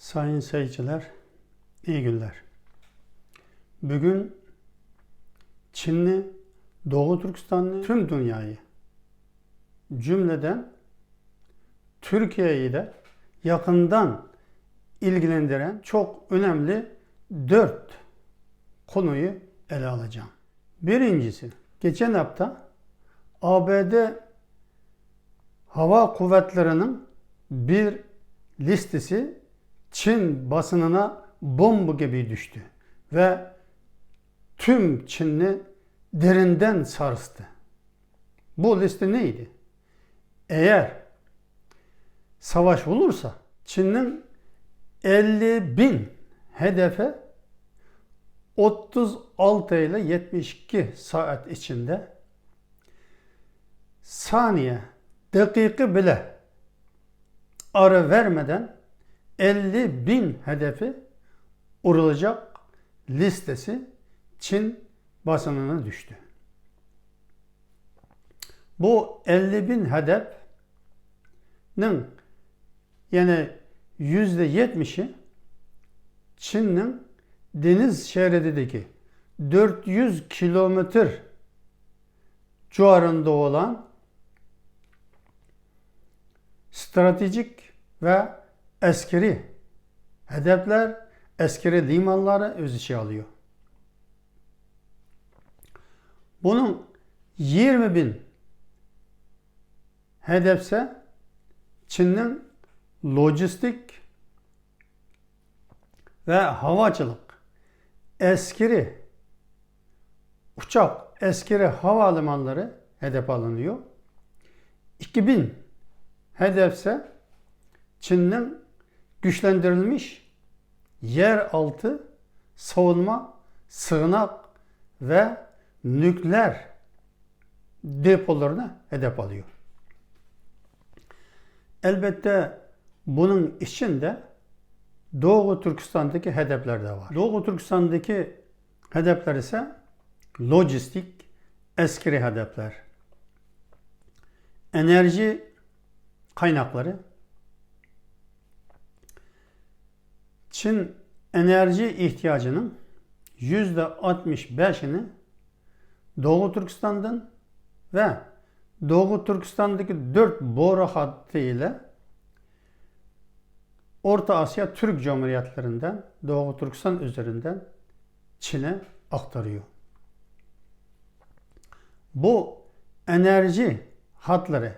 Sayın seyirciler, iyi günler. Bugün Çinli, Doğu Türkistanlı, tüm dünyayı, cümleden Türkiye'yi de yakından ilgilendiren çok önemli 4 konuyu ele alacağım. Birincisi, geçen hafta ABD Hava Kuvvetleri'nin bir listesi Çin basınına bomba gibi düştü ve tüm Çin'i derinden sarstı. Bu liste neydi? Eğer savaş olursa Çin'in 50.000 hedefe 36 ile 72 saat içinde saniye, dakika bile ara vermeden 50.000 hedefi vurulacak listesi Çin basınına düştü. Bu 50.000 hedefin yani %70'i Çin'in deniz şeridindeki 400 kilometre civarında olan stratejik ve askeri hedefler, askeri limanları öz içine alıyor. Bunun 20.000 hedefse Çin'in lojistik ve havacılık, askeri uçak, askeri havalimanları hedef alınıyor. 2.000 hedefse Çin'in güçlendirilmiş yeraltı savunma, sığınak ve nükleer depolarına hedef alıyor. Elbette bunun içinde Doğu Türkistan'daki hedefler de var. Doğu Türkistan'daki hedefler ise lojistik, askeri hedefler, enerji kaynakları. Çin enerji ihtiyacının %65'ini Doğu Türkistan'dan ve Doğu Türkistan'daki 4 boru hattı ile Orta Asya Türk Cumhuriyetlerinden Doğu Türkistan üzerinden Çin'e aktarıyor. Bu enerji hatları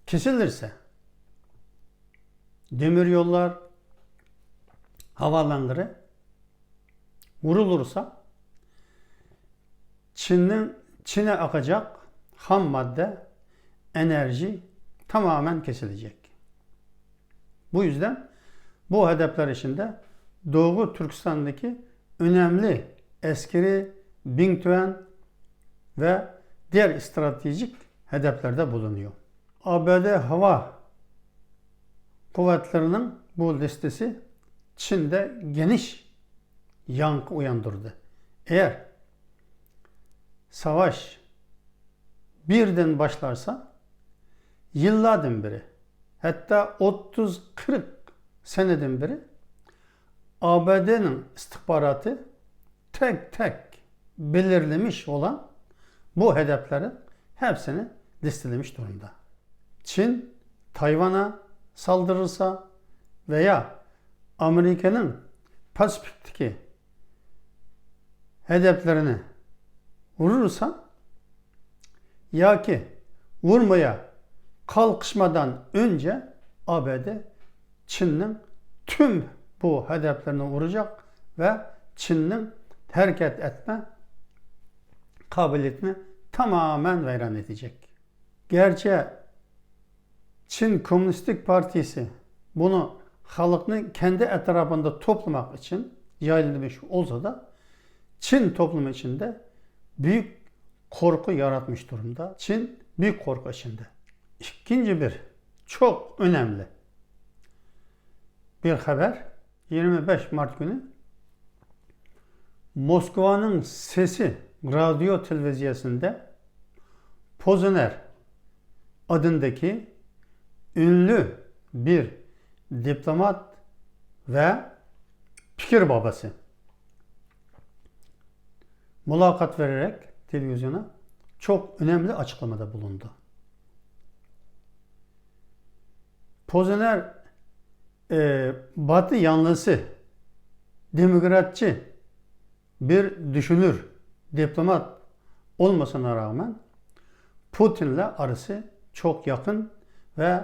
kesilirse demiryollar, havaalanları vurulursa Çin'e akacak ham madde, enerji tamamen kesilecek. Bu yüzden bu hedefler içinde Doğu Türkistan'daki önemli askeri, Bingtuen ve diğer stratejik hedeflerde bulunuyor. ABD Hava Kuvvetleri'nin bu listesi Çin'de geniş yankı uyandırdı. Eğer savaş birden başlarsa yıllardan beri, hatta 30-40 seneden beri ABD'nin istihbaratı tek tek belirlemiş olan bu hedeflerin hepsini listelemiş durumda. Çin Tayvan'a saldırırsa veya Amerika'nın Pasifik'teki hedeflerini vurursa ya ki vurmaya kalkışmadan önce ABD Çin'in tüm bu hedeflerini vuracak ve Çin'in hareket etme kabiliyetini tamamen veyran edecek. Gerçi Çin Komünistik Partisi bunu halkını kendi etrafında toplamak için yayılmış olsa da Çin toplumu içinde büyük korku yaratmış durumda. Çin büyük korku içinde. İkinci bir çok önemli bir haber. 25 Mart günü Moskova'nın Sesi radyo televizyasında Pozoner adındaki ünlü bir diplomat ve fikir babası mülakat vererek televizyona çok önemli açıklamada bulundu. Pozner Batı yanlısı, demokratçı bir düşünür, diplomat olmasına rağmen Putin'le arası çok yakın ve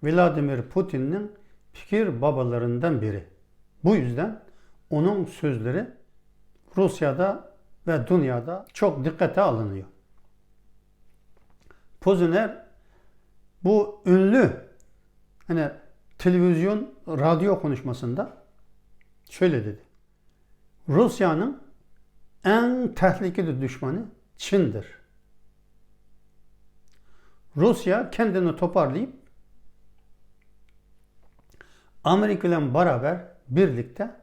Vladimir Putin'in fikir babalarından biri. Bu yüzden onun sözleri Rusya'da ve dünyada çok dikkate alınıyor. Pozner bu ünlü televizyon, radyo konuşmasında şöyle dedi. Rusya'nın en tehlikeli düşmanı Çin'dir. Rusya kendini toparlayıp Amerika ile beraber birlikte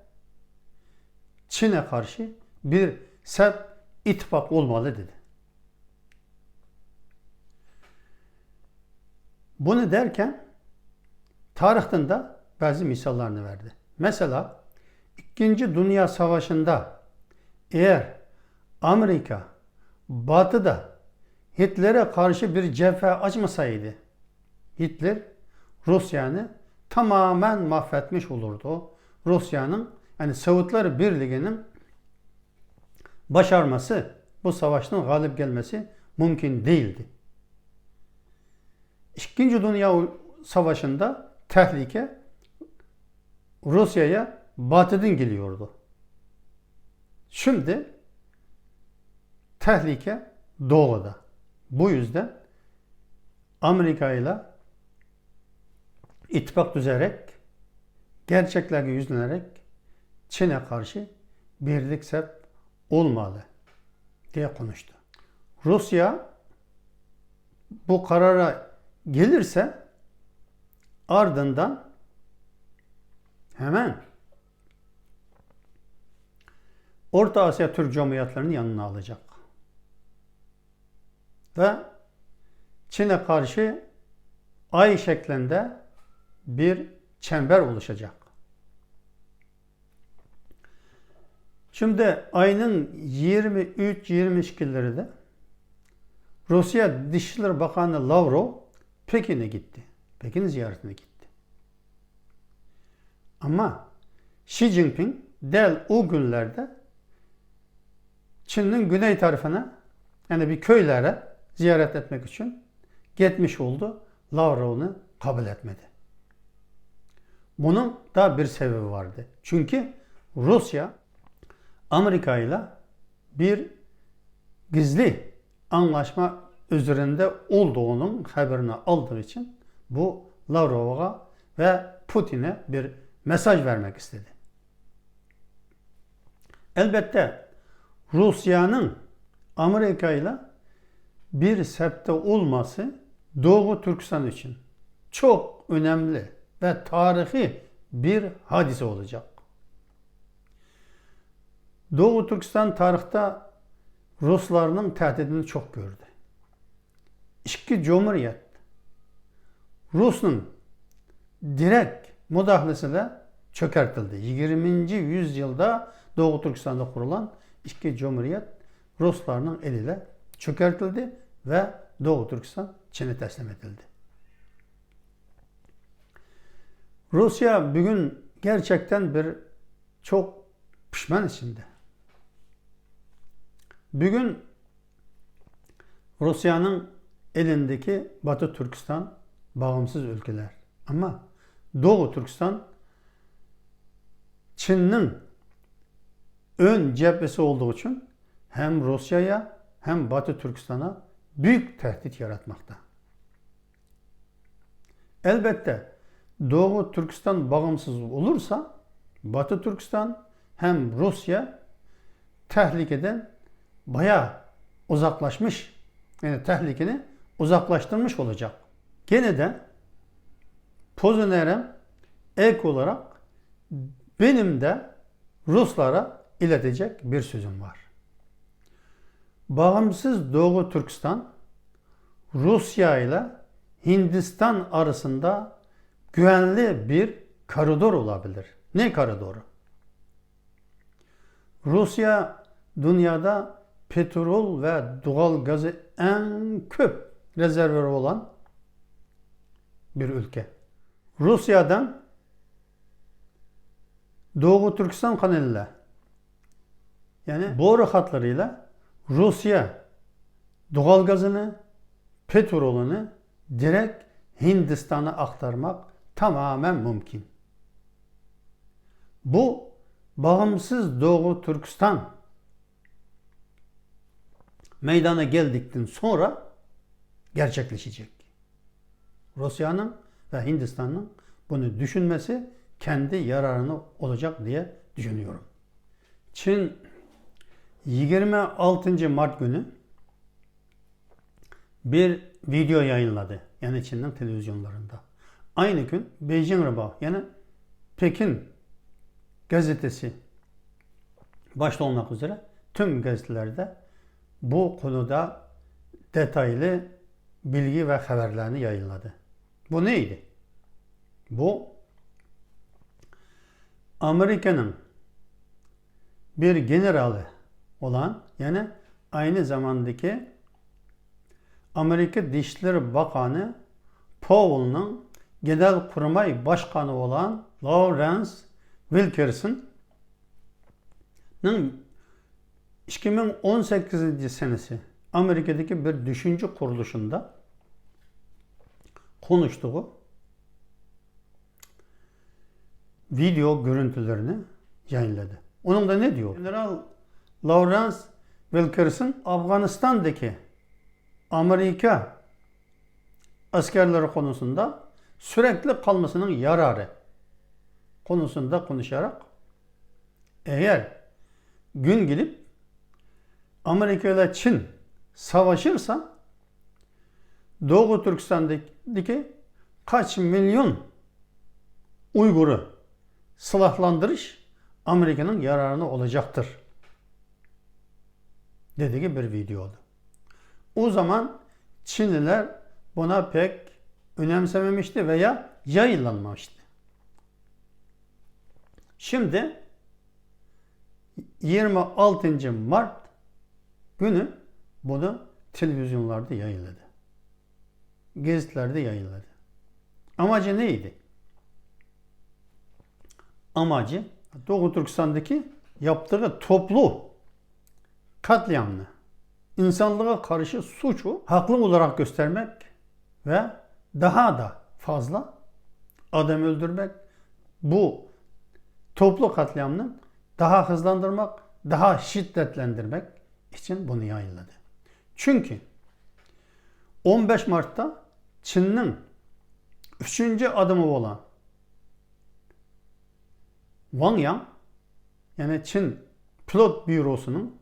Çin'e karşı bir sert ittifak olmalı dedi. Bunu derken tarihten de bazı misallarını verdi. Mesela 2. Dünya Savaşı'nda eğer Amerika Batı'da Hitler'e karşı bir cephe açmasaydı Hitler Rusya'nı tamamen mahvetmiş olurdu. Rusya'nın Sovyetler Birliği'nin başarması, bu savaştan galip gelmesi mümkün değildi. 2. Dünya Savaşı'nda tehlike Rusya'ya Batı'dan geliyordu. Şimdi tehlike Doğu'da. Bu yüzden Amerika ile ittifak düzerek, gerçeklerle yüzlenerek Çin'e karşı birlik sep olmalı diye konuştu. Rusya bu karara gelirse ardından hemen Orta Asya Türk Cumhuriyetlerinin yanına alacak. Ve Çin'e karşı ay şeklinde bir çember oluşacak. Şimdi ayının 23-22'leri de Rusya Dışişleri Bakanı Lavrov Pekin'e gitti. Pekin ziyaretine gitti. Ama Xi Jinping o günlerde Çin'in güney tarafına bir köylere ziyaret etmek için gitmiş oldu. Lavrov onu kabul etmedi. Bunun da bir sebebi vardı. Çünkü Rusya Amerika ile bir gizli anlaşma üzerinde olduğunun haberini aldığı için bu Lavrov'a ve Putin'e bir mesaj vermek istedi. Elbette Rusya'nın Amerika ile bir septe olması Doğu Türkistan için çok önemli ve tarihi bir hadise olacak. Doğu Türkistan tarihte Rusların tehdidini çok gördü. İki cumhuriyet Rus'un direkt müdahalesiyle çökertildi. 20. yüzyılda Doğu Türkistan'da kurulan iki cumhuriyet Rusların eliyle çökertildi ve Doğu Türkistan Çin'e teslim edildi. Rusya bugün gerçekten bir çok pişman içinde. Bugün Rusya'nın elindeki Batı Türkistan bağımsız ülkeler. Ama Doğu Türkistan Çin'in ön cephesi olduğu için hem Rusya'ya hem Batı Türkistan'a büyük tehdit yaratmakta. Elbette Doğu Türkistan bağımsız olursa Batı Türkistan hem Rusya tehlikeden bayağı uzaklaşmış, tehlikeni uzaklaştırmış olacak. Gene de Pozner'e ek olarak benim de Ruslara iletecek bir sözüm var. Bağımsız Doğu Türkistan Rusya ile Hindistan arasında güvenli bir koridor olabilir. Ne koridoru? Rusya dünyada petrol ve doğal gazı en köp rezervörü olan bir ülke. Rusya'dan Doğu Türkistan kanalıyla, yani boru hatlarıyla Rusya doğal gazını, petrolünü direkt Hindistan'a aktarmak tamamen mümkün. Bu bağımsız Doğu Türkistan meydana geldikten sonra gerçekleşecek. Rusya'nın ve Hindistan'ın bunu düşünmesi kendi yararına olacak diye düşünüyorum. Çin 26 Mart günü bir video yayınladı. Yani Çin'in televizyonlarında. Aynı gün Beijing Reba, yani Pekin gazetesi başta olmak üzere tüm gazetelerde bu konuda detaylı bilgi ve haberlerini yayınladı. Bu neydi? Bu Amerika'nın bir generali olan, yani aynı zamandaki Amerika Dışişleri Bakanı Powell'ın Genelkurmay Başkanı olan Lawrence Wilkerson'ın 2018 senesi Amerika'daki bir düşünce kuruluşunda konuştuğu video görüntülerini yayınladı. Onun da ne diyor? General Lawrence Wilkerson, Afganistan'daki Amerika askerleri konusunda sürekli kalmasının yararı konusunda konuşarak, eğer gün gelip Amerika ile Çin savaşırsa Doğu Türkistan'daki kaç milyon Uygur'u silahlandırış Amerika'nın yararına olacaktır dediği bir videodu. O zaman Çinliler buna pek önemsememişti veya yayınlanmamıştı. Şimdi 26 Mart günü bunu televizyonlarda yayınladı. Gazetelerde yayınladı. Amacı neydi? Amacı Doğu Türkistan'daki yaptığı toplu katliamını, insanlığa karşı suçu haklı olarak göstermek ve daha da fazla adam öldürmek, bu toplu katliamını daha hızlandırmak, daha şiddetlendirmek için bunu yayınladı. Çünkü 15 Mart'ta Çin'in 3. adımı olan Wang Yang, yani Çin Pilot Bürosu'nun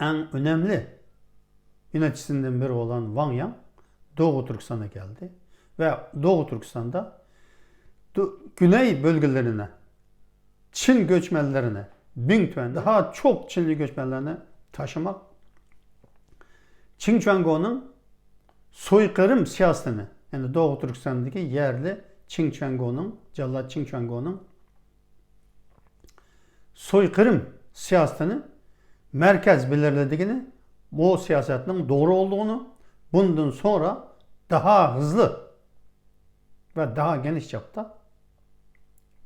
en önemli yöneticisinden biri olan Wang Yang Doğu Türkistan'a geldi ve Doğu Türkistan'da güney bölgelerine, Çin göçmenlerine, Bingtuan, daha çok Çinli göçmenlerine taşımak, Çingquango'nun soykırım siyasetini, yani Doğu Türkistan'daki yerli Çingquango'nun, Cellat Çingquango'nun soykırım siyasetini merkez belirlediğini, bu siyasetin doğru olduğunu, bundan sonra daha hızlı ve daha geniş çapta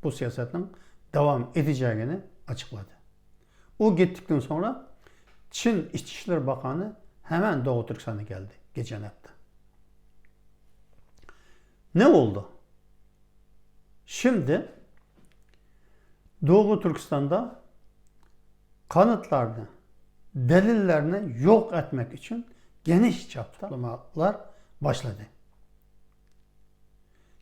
bu siyasetin devam edeceğini açıkladı. O gittikten sonra Çin İçişleri Bakanı hemen Doğu Türkistan'a geldi geçen hafta. Ne oldu? Şimdi Doğu Türkistan'da kanıtlarını, delillerini yok etmek için geniş çapta tutuklamalar başladı.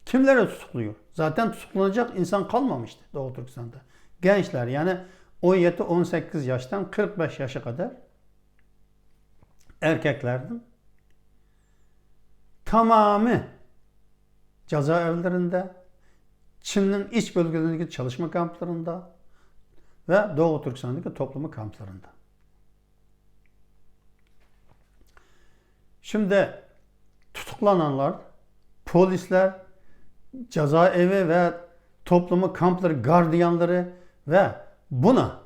Kimleri tutukluyor? Zaten tutuklanacak insan kalmamıştı Doğu Türkistan'da. Gençler, yani 17-18 yaştan 45 yaşa kadar erkeklerden tamamı cezaevlerinde, Çin'in iç bölgelerindeki çalışma kamplarında ve Doğu Türkistan'daki toplama kamplarında. Şimdi tutuklananlar, polisler cezaevi ve toplumu kampları, gardiyanları ve buna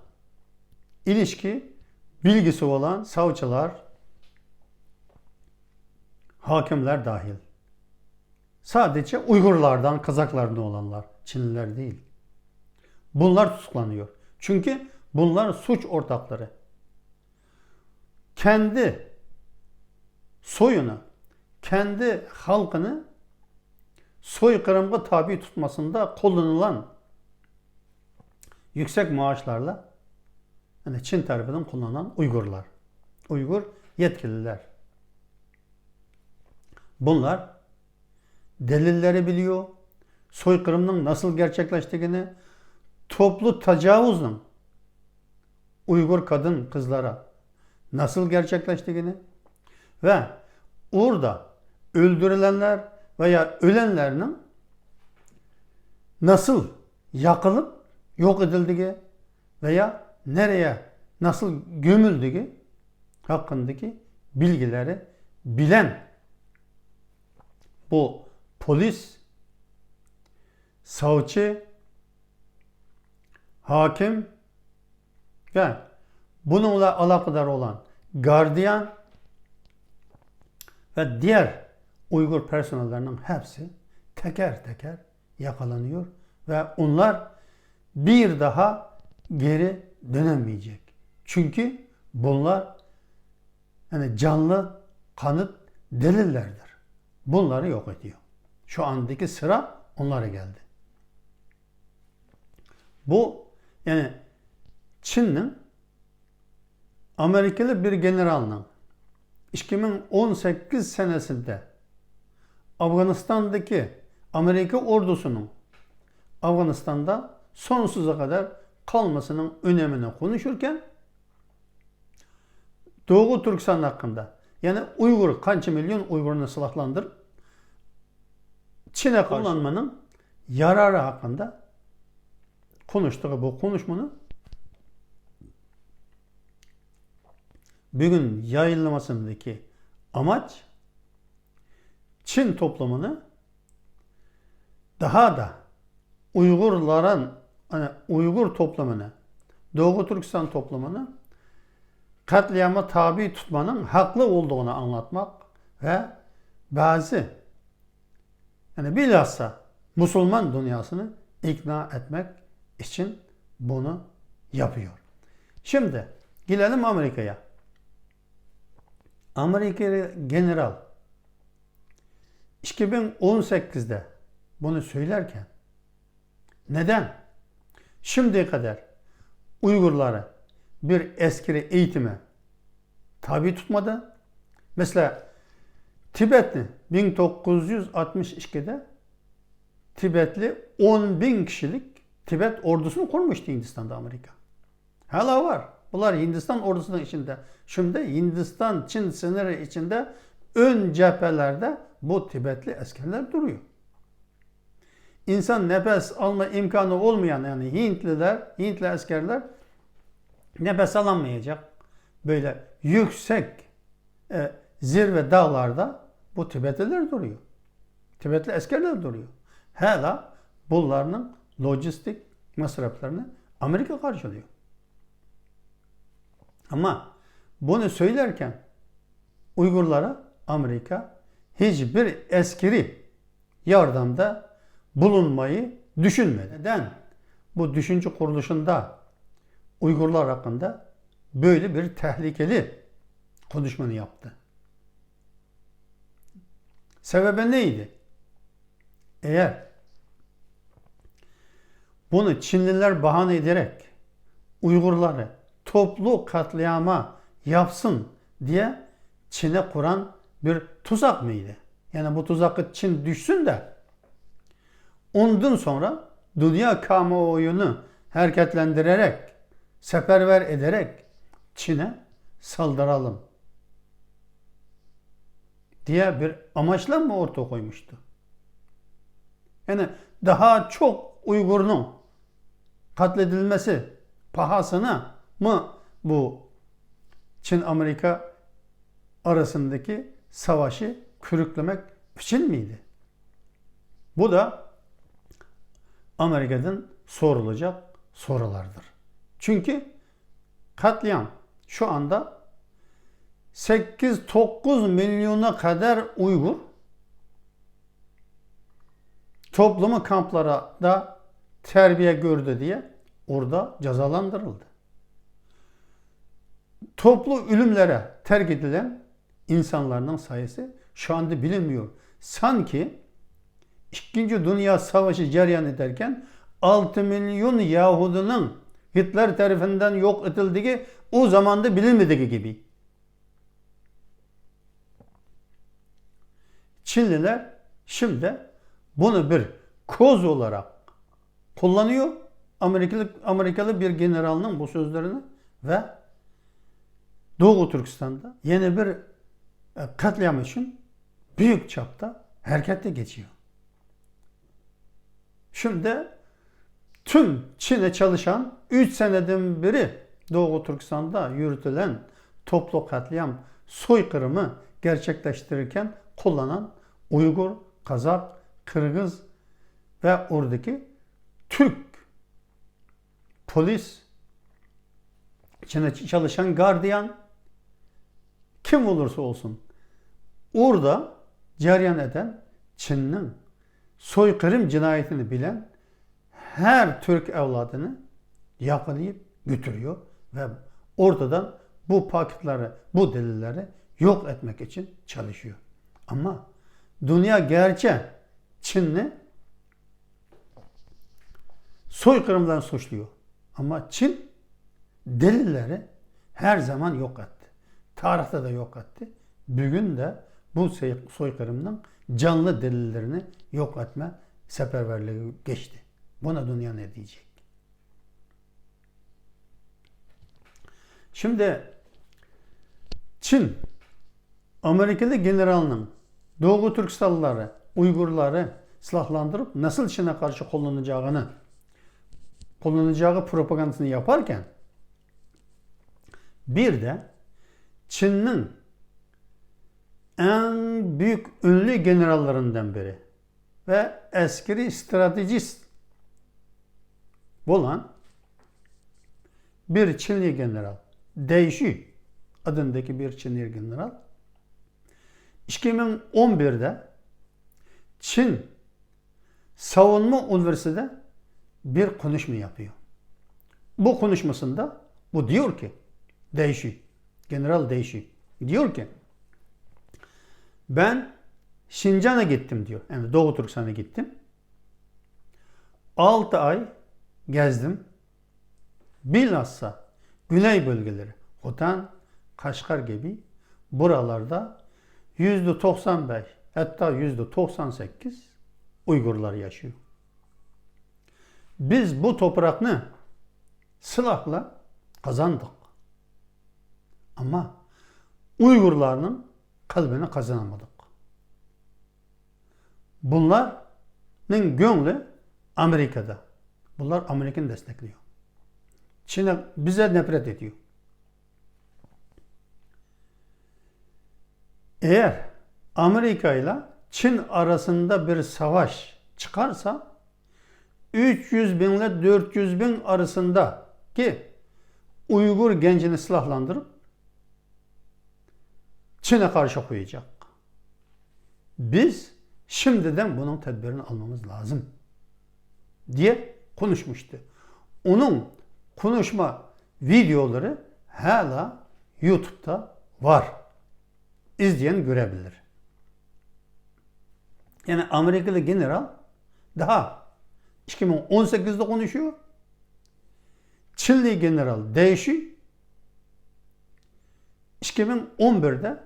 ilişki bilgisi olan savcılar, hakimler dahil. Sadece Uygurlardan, Kazaklardan olanlar, Çinliler değil. Bunlar tutuklanıyor. Çünkü bunlar suç ortakları. Kendi soyunu, kendi halkını soykırıma tabi tutmasında kullanılan yüksek maaşlarla, yani Çin tarafından kullanılan Uygurlar, Uygur yetkililer. Bunlar delilleri biliyor, soykırımın nasıl gerçekleştiğini, toplu tecavüzle Uygur kadın kızlara nasıl gerçekleştiğini ve orada öldürülenler veya ölenlerin nasıl yakılıp yok edildiği veya nereye nasıl gömüldüğü hakkındaki bilgileri bilen bu polis, savcı, hakim ve bununla alakadar olan gardiyan ve diğer Uygur personellerinin hepsi teker teker yakalanıyor ve onlar bir daha geri dönemeyecek. Çünkü bunlar yani canlı kanıt delillerdir. Bunları yok ediyor. Şu andaki sıra onlara geldi. Bu yani Çin'in Amerikalı bir generalının 2018 senesinde Afganistan'daki Amerika ordusunun Afganistan'da sonsuza kadar kalmasının önemini konuşurken Doğu Türkistan hakkında yani Uygur kaç milyon Uygur'unu silahlandırıp Çin'e kullanmanın yararı hakkında konuştuğu bu konuşmanın bugün yayınlamasındaki amaç Çin toplumunu daha da Uygurların hani Uygur toplumunu, Doğu Türkistan toplumunu katliama tabi tutmanın haklı olduğunu anlatmak ve bazı yani bilhassa Müslüman dünyasını ikna etmek için bunu yapıyor. Şimdi gelelim Amerika'ya. Amerikalı general 2018'de bunu söylerken neden şimdiye kadar Uygurları bir askeri eğitime tabi tutmadı? Mesela Tibetli 1962'de Tibetli 10.000 kişilik Tibet ordusunu kurmuştu Hindistan'da Amerika. Hala var. Bunlar Hindistan ordusunun içinde. Şimdi Hindistan-Çin sınırı içinde ön cephelerde bu Tibetli askerler duruyor. İnsan nefes alma imkanı olmayan yani Hintli askerler nefes alamayacak. Böyle yüksek zirve dağlarda bu Tibetliler duruyor. Tibetli askerler duruyor. Hala bunların lojistik masraflarını Amerika karşılıyor. Ama bunu söylerken Uygurlara Amerika hiçbir askeri yardımda bulunmayı düşünmedi. Neden? Bu düşünce kuruluşunda Uygurlar hakkında böyle bir tehlikeli konuşmanı yaptı. Sebebi neydi? Eğer bunu Çinliler bahane ederek Uygurları toplu katliama yapsın diye Çin'e kuran bir tuzak mıydı? Yani bu tuzakı Çin düşsün de ondan sonra dünya kamuoyunu hareketlendirerek, seferber ederek Çin'e saldıralım diye bir amaçla mı ortaya koymuştu? Yani daha çok Uygur'un katledilmesi pahasına mı bu Çin-Amerika arasındaki savaşı körüklemek için miydi? Bu da Amerika'dan sorulacak sorulardır. Çünkü katliam şu anda 8-9 milyona kadar Uygur toplumu kamplara da terbiye gördü diye orada cezalandırıldı. Toplu ölümlere terk edilen insanların sayısı şu anda bilinmiyor. Sanki 2. Dünya Savaşı cereyan ederken 6 milyon Yahudinin Hitler tarafından yok edildiği o zamanda bilinmediği gibi. Çinliler şimdi bunu bir koz olarak kullanıyor. Amerikalı bir generalının bu sözlerini ve Doğu Türkistan'da yeni bir katliam için büyük çapta harekete geçiyor. Şimdi tüm Çin'e çalışan 3 seneden beri Doğu Türkistan'da yürütülen toplu katliam soykırımı gerçekleştirirken kullanan Uygur, Kazak, Kırgız ve oradaki Türk polis, Çin'e çalışan gardiyan, kim olursa olsun orada cereyan eden Çin'in soykırım cinayetini bilen her Türk evladını yakalayıp götürüyor ve ortadan bu paketleri, bu delilleri yok etmek için çalışıyor. Ama dünya gerçi Çin'i soykırımdan suçluyor. Ama Çin delilleri her zaman yok etti. Tarihte de yok etti. Bugün de bu soykırımın canlı delillerini yok etme seferberliği geçti. Buna dünya ne diyecek? Şimdi Çin, Amerikalı generalının Doğu Türkistanlıları, Uygurları silahlandırıp nasıl Çin'e karşı kullanacağı propagandasını yaparken bir de Çin'in en büyük ünlü generallerinden biri ve askeri stratejist olan bir Çinli general, Deng Xi adındaki bir Çinli general 2011'de Çin Savunma Üniversitesi'de bir konuşma yapıyor. Bu konuşmasında bu diyor ki Deng Xi, General Deng Xi diyor ki ben Şincan'a gittim diyor. Yani Doğu Türkistan'a gittim. 6 ay gezdim. Bilhassa güney bölgeleri, Hotan, Kaşgar gibi buralarda %95 hatta %98 Uygurlar yaşıyor. Biz bu toprakını silahla kazandık. Ama Uygurların kalbini kazanamadık. Bunların gönlü Amerika'da. Bunlar Amerika'nı destekliyor. Çin'e bize nefret ediyor. Eğer Amerika ile Çin arasında bir savaş çıkarsa 300 bin ile 400 bin arasındaki Uygur gencini silahlandırıp Çin'e karşı koyacak. Biz şimdiden bunun tedbirini almamız lazım diye konuşmuştu. Onun konuşma videoları hala YouTube'da var. İzleyen görebilir. Yani Amerikalı general daha 2018'de konuşuyor. Çinli general Deng Xi 2011'de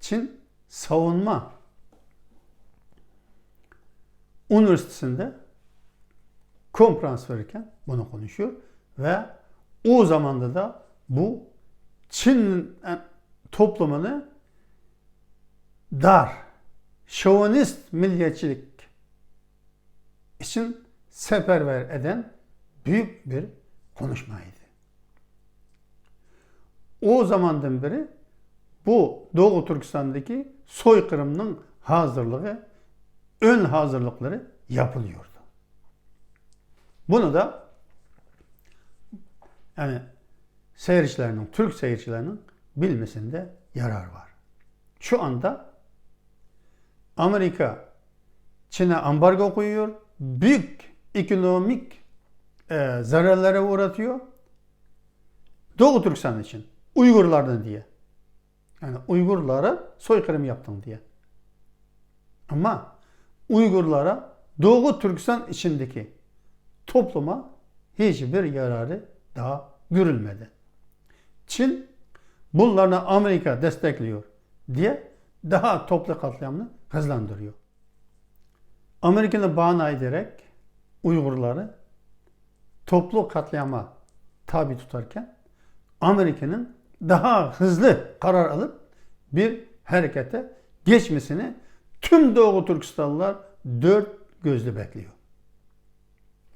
Çin Savunma Üniversitesi'nde konferans verirken bunu konuşuyor ve o zamanda da bu Çin toplumunu dar, şovinist milliyetçilik için seferber eden büyük bir konuşmaydı. O zamandan beri bu Doğu Türkistan'daki soykırımının hazırlığı, ön hazırlıkları yapılıyordu. Bunu da yani seyircilerinin, Türk seyircilerinin bilmesinde yarar var. Şu anda Amerika Çin'e ambargo koyuyor, büyük ekonomik zararlara uğratıyor. Doğu Türkistan için, Uygurlardan diye. Yani Uygurlara soykırım yaptın diye. Ama Uygurlara Doğu Türkistan içindeki topluma hiçbir yararı daha görülmedi. Çin bunlarla Amerika destekliyor diye daha toplu katliamını hızlandırıyor. Amerika'nı bahane ederek Uygurları toplu katliama tabi tutarken Amerika'nın daha hızlı karar alıp bir harekete geçmesini tüm Doğu Türkistanlılar dört gözle bekliyor.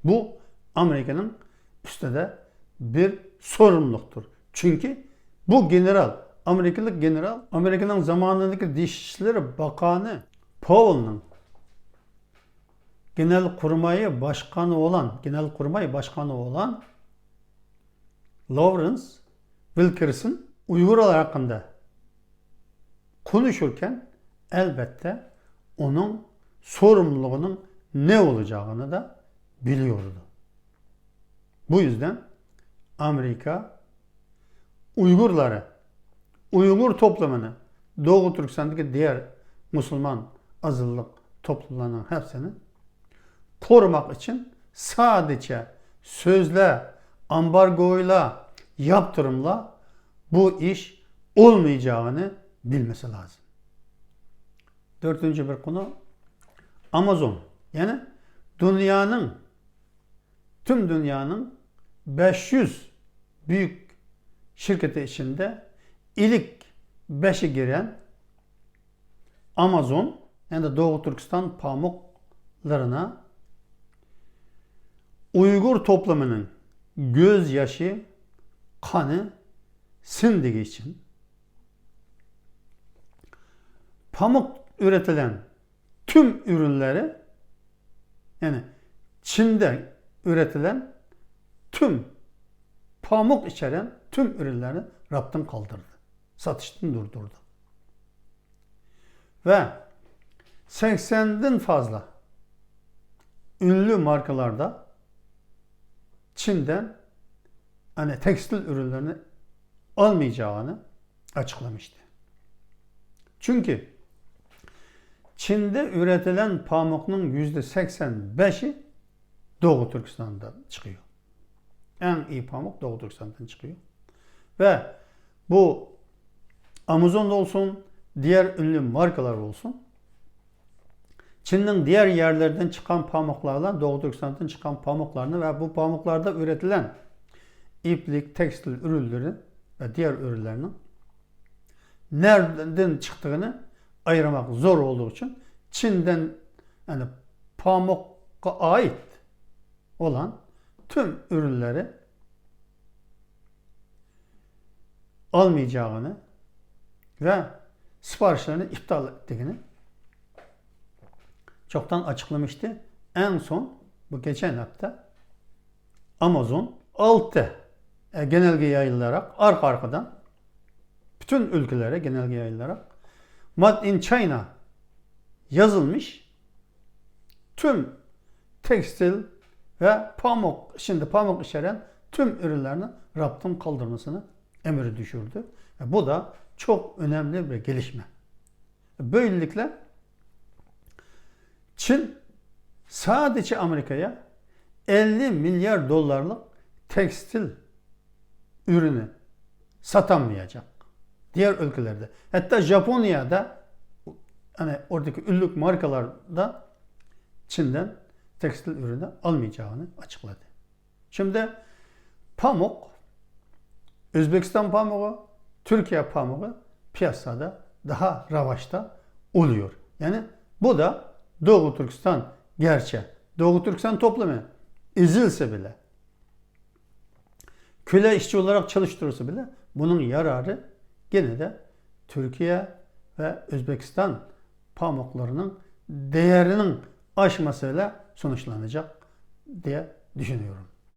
Bu Amerika'nın üstünde bir sorumluluktur. Çünkü bu general, Amerikalı general, Amerika'nın zamanındaki Dışişleri Bakanı Powell'ın Genelkurmay Başkanı olan Lawrence Wilkerson Uygurlar hakkında konuşurken elbette onun sorumluluğunun ne olacağını da biliyordu. Bu yüzden Amerika Uygurları, Uygur toplumunu, Doğu Türkistan'daki diğer Müslüman azınlık toplumlarının hepsini korumak için sadece sözle, ambargoyla, yaptırımla bu iş olmayacağını bilmesi lazım. Dördüncü bir konu Amazon. Yani tüm dünyanın 500 büyük şirketi içinde ilk 5'e giren Amazon, yani Doğu Türkistan pamuklarına Uygur toplumunun gözyaşı, kanı sindiği için pamuk üretilen tüm ürünleri, yani Çin'de üretilen tüm pamuk içeren tüm ürünlerini raptan kaldırdı. Satıştan durdurdu. Ve 80'den fazla ünlü markalarda Çin'den hani tekstil ürünlerini almayacağını açıklamıştı. Çünkü Çin'de üretilen pamukun %85'i Doğu Türkistan'dan çıkıyor. En iyi pamuk Doğu Türkistan'dan çıkıyor. Ve bu Amazon'da olsun, diğer ünlü markalar olsun, Çin'in diğer yerlerden çıkan pamuklarla Doğu Türkistan'dan çıkan pamuklarını ve bu pamuklarda üretilen iplik, tekstil ürünleri ve diğer ürünlerinin nereden çıktığını ayırmak zor olduğu için Çin'den yani pamuka ait olan tüm ürünleri almayacağını ve siparişlerini iptal ettiğini çoktan açıklamıştı. En son bu geçen hafta Amazon 6 genelge yayınlayarak arka arkadan bütün ülkelere genelge yayınlayarak Made in China yazılmış tüm tekstil ve pamuk içeren tüm ürünlerini raptan kaldırmasını emri düşürdü. Bu da çok önemli bir gelişme. Böylelikle Çin sadece Amerika'ya 50 milyar dolarlık tekstil ürünü satamayacak. Diğer ülkelerde. Hatta Japonya'da hani oradaki ünlü markalarda Çin'den tekstil ürünü almayacağını açıkladı. Şimdi pamuk, Özbekistan pamuğu, Türkiye pamuğu piyasada daha revaçta oluyor. Yani bu da Doğu Türkistan gerçi. Doğu Türkistan toplumu ezilse bile, köle işçi olarak çalıştırılsa bile bunun yararı gene de Türkiye ve Özbekistan pamuklarının değerinin aşmasıyla sonuçlanacak diye düşünüyorum.